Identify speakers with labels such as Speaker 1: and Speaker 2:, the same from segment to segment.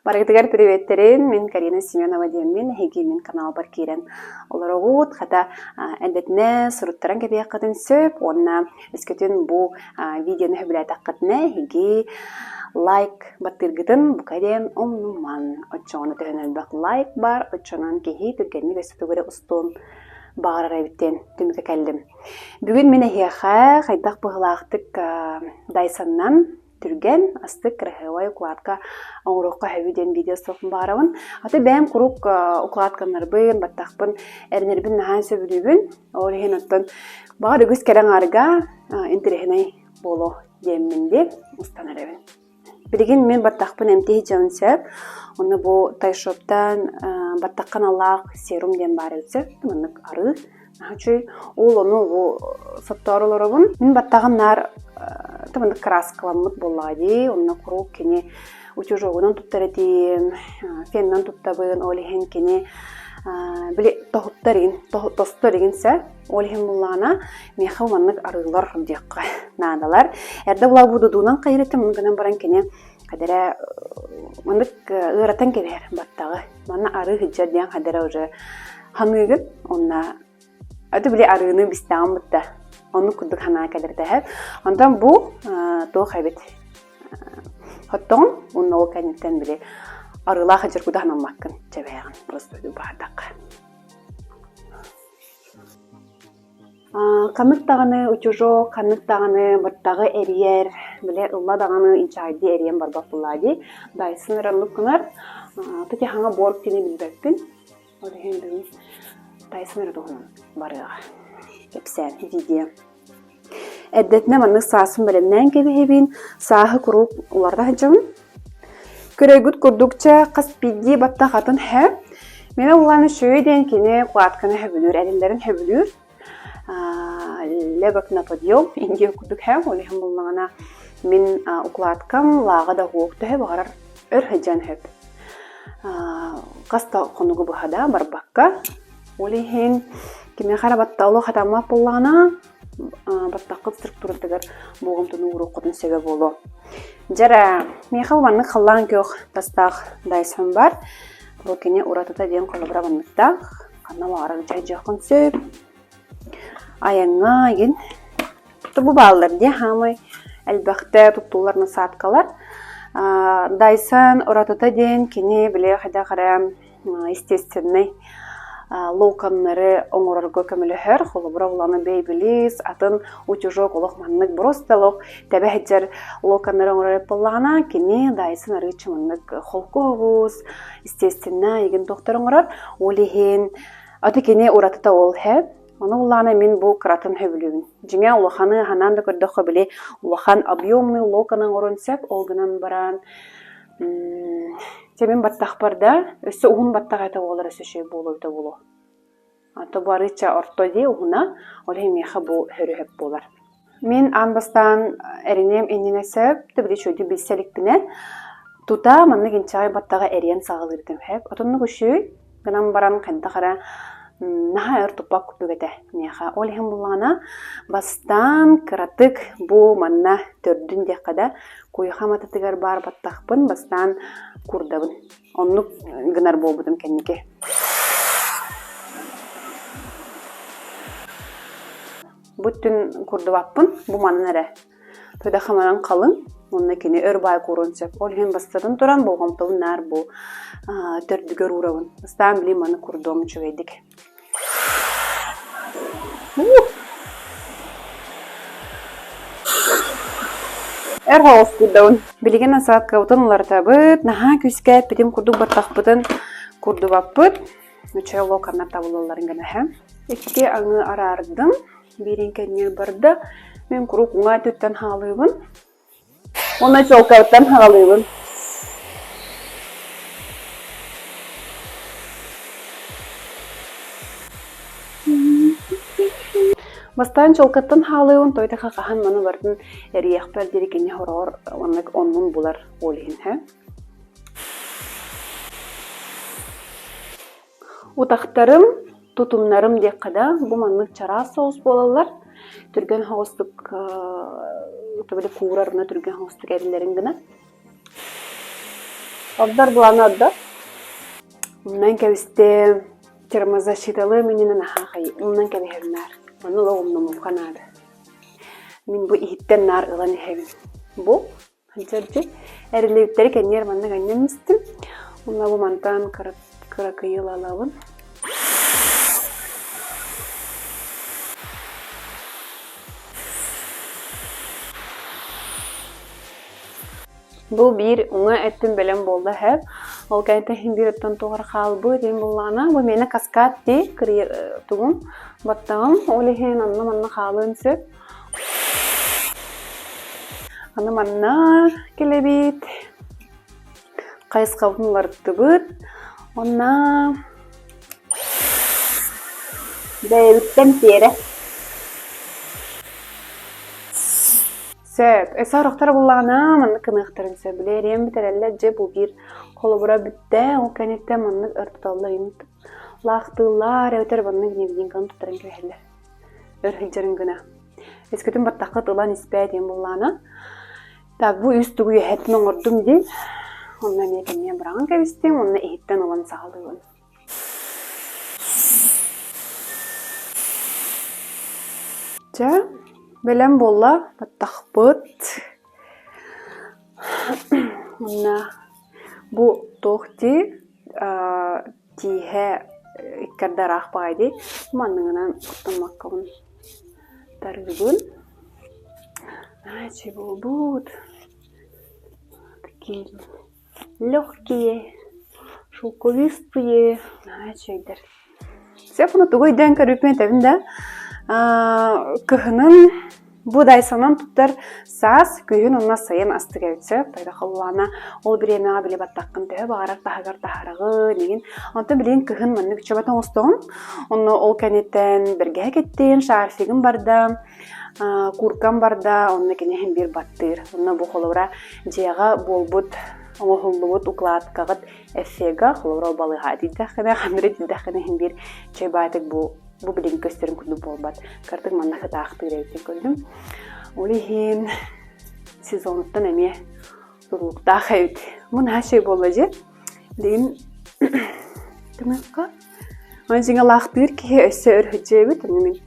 Speaker 1: Барагдыгар приветтерин, мен Карина Семенова демин, хеги мен канал баркирен. Оларогут, хата эндетне суруттаран кебе катын сөп, онна өскөтүн бу видеоны хөбүләт аккатне, хеги лайк баттыргытын букаден омнуман. Очоны төнөлбак лайк бар, очонан кеһи түргенни көстөгөрө устун багарара биттен түмүкө келдим. Бүгүн мен эхеха хайдак быгылаактык дайсаннан түрген астык рахевай укладка оңрокка хөбүден видео сокун барабын. Аты бәм курук укладканарбын, баттакпын, эрнербин нахан сөбүлүбүн. Ол хен оттон баары күз керен арга интерехней боло демминде устанарабын. Билген мен баттакпын эмтеги жансеп, оны бу тайшоптан баттаккан аллах серум дем бар өтсө, мындык ары. Хачы ол оны бу сотторолорун мен баттаганнар тамында краскаламыт боллади, онна курук кене учужогунан туттаретин, феннан туттабын, олихен кене биле тостарин-се, олихен буллана меха маннык арылар декка надалар. Эрде була будудунан кайрете мынганан баран кене кадере мындык ыратын кебер баттагы. Мана ары хиджа диян кадере уже хангыгын, онна аты биле арыны бистаган бутта. Onu kuduk hana kadarda hep. Ondan bu doğu kaybet. Hatta onun o kanıttan bile arıla hacer kuda hana makkın cebeğin. Burası böyle bardak. Kanıt dağını uçucu, kanıt dağını battağı eriyer, bile ılla dağını inşaatı eriyen barbak bulladı. Daysın ranlık kınar. Peki hana bork tini bilbektin. O da hem daysın ranlık barığa. Hepsen video. Eddetne manık sasın bölümden kebehebin sahı kuruk ularda hacım. Köregut kurdukça kas piddi batta hatın hep. Mene ulanı şöyden kine kuatkana hebülür, elinlerin hebülür. Lebek napadiyo, inge kurduk hep. Olihim bulmağına min ukulatkam lağa da huoktu hep, ağarar örhecan hep. Kasta konugu buhada barbakka. Olihin kime xara battalı xatama bullana battaqı strukturadagar boğumtunu uruqudun sebep olu. Jara mexal manık xallan kök tastaq daysan var. Bu kene uratata den kolabra manıkta. Kanal arar jayjaqın söp. Ayanga egin. Bu ballar diye hamay elbaqta tuttularını satkalar. Daysan uratata den kene bile xada xara естественный локоннары оңорорго көмөлөһөр, холобура уланы бейбилис, атын утюжок олох маннык бросталок, табахеджер локоннары оңорорып боллагана, кини дайсын арычы маннык холкогус, естественно, еген доктор оңорор, олихин, аты кини уратыта ол хэп, оны уланы мен бу кратын хөбүлүбүн. Жиңе улаханы хананды көрдөккө биле, улахан объемный локонын оронсеп, олгынан баран, Темен баттақ барда, өсі ұғын баттақ айта олар өсі болу өті болу. Аты барыча ортоди ұғына, олай меха бұл хүрі болар. Мен анбастан әрінем енінесіп, түбіде шөйді білселікпіне, тута манны кенчағай баттаға әрен сағылырдым хеп. Отынны күші, гынан баран қайда қара, наға өр тұпақ күпігеті меха. Олайым бұлғана, бастан кыратык бұл манна төрдін деқада, Куйха мататыгар бар баттақпын, бастан курдабын. Онны гынар болбудым кеннеке. Бүттін курдабаппын, бұл манын әрі. Тойда хамаран қалын, онны кені өр бай курынсеп. Ол хен бастадын туран болғамтылын нар бұл төрдігер урабын. Бастан білі маны курдуым чөйдік. Эрхаус курдаун. Билеген асаат каутын улар табыт, наха күскәт, битим курдук баттақ бұтын курдубап бұт. Үче локанна табылыларын гәнәһә. Икке аңы арардым. Берен кәннер барды. Мен курук уңа төттен халыйбын. Оны чолкауттан халыйбын. Бастан чолкаттан халыйбын, тойда қақахан маны бардын әрияқ бәрдері кене хорор, онлық онмын бұлар олейін. Утақтарым, тутумнарым деқада, бұл манлық чара соус болалар. Түрген хоостық, өтөбілі куырарына түрген хоостық әрілерін гына. Обдар буланы отда. Ondan kebiste termozashitalı menina nahaxay. Ondan kebihemler. Onu logumnum kanadı. Min bu ihitten nar ılan hevin. Bu hançarcı erilipleri kenyer manna gannemistim. Onunla bu mantan kırakıyıl alalım. Bu bir ona ettim belem boldu hep. Ol kayta bir ettan toğar qalbu dem bullana. Bu meni kaskat di kır tuğum. Battağım. Olihin anna manna qalın söp. Anna manna kelebit. Qayız qavunlar tıbıt. Onna Beylikten tere. Söp. Sarıqtar bullana manna kınıqtırın söbüler. Yem biterelle bu bir kolobura bitte. O kanette manna ırtıtallayın. Laqtılar. Öter manna ginevdin kan tutarın köhelle. Örhilcerin güne. Eskütün battaqat ulan ispet yem bullana. Tabi bu üst tuğuyu hetmen ordum değil. Ondan mekemeye bırakın kebistim. Ondan ehitten olan sağlığın. Ja, belem bolla battaqbıt. Ondan bu tohti tihe ikkardaraq baydi. Mannığınan kutlamakkaun targıbın. Наче будут такие легкие, шелковистые, наче. Все bunu тугой ден körüpen tevinde. Kıhının bu daysanan tutar sas köyün onunla sayın astık evtse. Tayda xallana ol bir yemeğe bile battaqın tehe bağırar tahagar taharağı degin. Anta bilin kıhın manını küçöbatan ostoğun. Onu ol kanetten birgehe gittin, şarfigin barda. Kurkan barda, onunla kenehen bir battır. Onunla bu xolora ceğa bolbut, oğullubut uklaat kağıt effega xolora balığa diddaqına, xamire diddaqına bir çebaytık bu bilin gösterim kundu bolbat. Kartık manna kıtağıtır evden koydum. Olihin sezonuttan emiye durlukta xayut. Mun her şey bolacak. Deyin demek Anjinga laqtır ki össe örhücüğü temimin.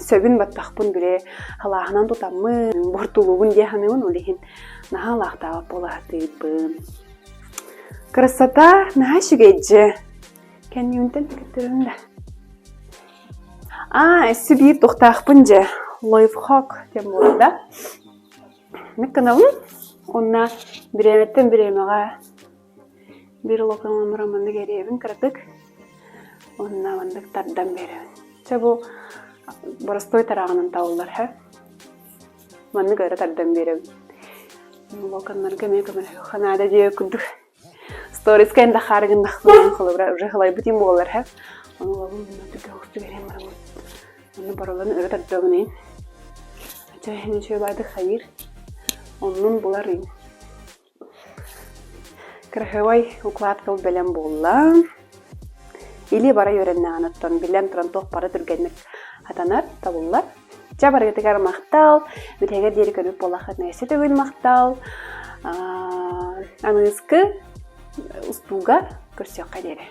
Speaker 1: Söbün battaqpın bire halahınan tutamın, bortuluğun diyehanımın olihin naha laqtağı bolahtıypın. Krasata naha şügeyce. Kendi yönten fikirlerimde. Össe bir tohtaqpınca lifehack dem bolada. Ne kanalım? Onna biremetten biremeğe bir lokalımın ramanda geriyevin kırdık. Onna vandık tardan berevin. Çabu Боростой тарағанын таулар, хә? Манны гайра тардан берем. Локаннар кеме ханада дие күдүк. Сторис кенде харыгын дахлан кылыбра уже халай бутин болар, хә? Аны лабын түгә усты берем барам. Аны бараларын өрө тардагын. Ача хене чөй байды хайыр. Оннун булар ин. Крахевай укладкал белем болла. Или бара йөрәнне анаттан билем туран тох бара түргәнлек хатанар табыллар. Жабарга тегәр мактал, битәгә дирек көрүп болахат нәрсә түгел мактал. Анысы устуга көрсәк кадәре.